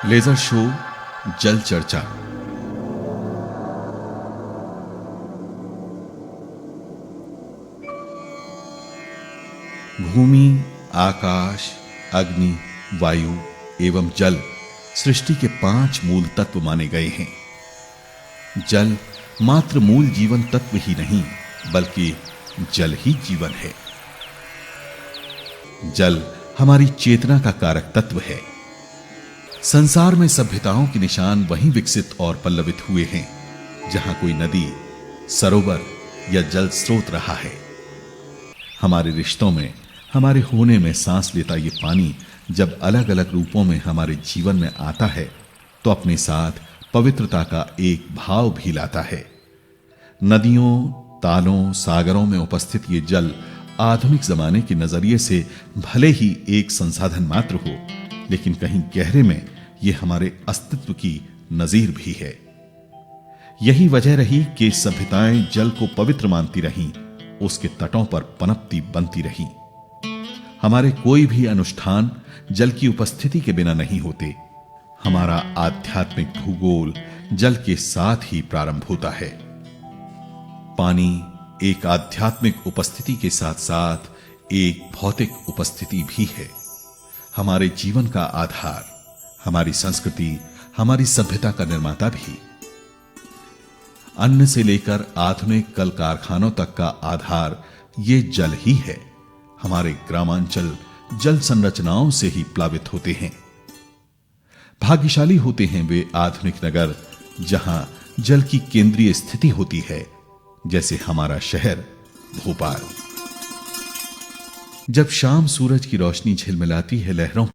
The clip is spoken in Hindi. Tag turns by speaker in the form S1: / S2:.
S1: लेजर शो जल चर्चा। भूमि, आकाश, अग्नि, वायु एवं जल सृष्टि के 5 मूल तत्व माने गए हैं। जल मात्र मूल जीवन तत्व ही नहीं, बल्कि जल ही जीवन है। जल हमारी चेतना का कारक तत्व है। संसार में सभ्यताओं के निशान वहीं विकसित और पल्लवित हुए हैं जहां कोई नदी, सरोवर या जल स्रोत रहा है। हमारे रिश्तों में, हमारे होने में सांस लेता ये पानी जब अलग अलग रूपों में हमारे जीवन में आता है तो अपने साथ पवित्रता का एक भाव भी लाता है। नदियों, तालों, सागरों में उपस्थित ये जल आधुनिक जमाने के नजरिए से भले ही एक संसाधन मात्र हो, लेकिन कहीं गहरे में यह हमारे अस्तित्व की नजीर भी है। यही वजह रही कि सभ्यताएं जल को पवित्र मानती रहीं, उसके तटों पर पनपती बनती रहीं। हमारे कोई भी अनुष्ठान जल की उपस्थिति के बिना नहीं होते। हमारा आध्यात्मिक भूगोल जल के साथ ही प्रारंभ होता है। पानी एक आध्यात्मिक उपस्थिति के साथ साथ एक भौतिक उपस्थिति भी है। हमारे जीवन का आधार, हमारी संस्कृति, हमारी सभ्यता का निर्माता भी। अन्न से लेकर आधुनिक कल कारखानों तक का आधार ये जल ही है। हमारे ग्रामांचल जल संरचनाओं से ही प्लावित होते हैं। भाग्यशाली होते हैं वे आधुनिक नगर जहां जल की केंद्रीय स्थिति होती है, जैसे हमारा शहर भोपाल। जब शाम सूरज की रोशनी झिलमिलाती है लहरों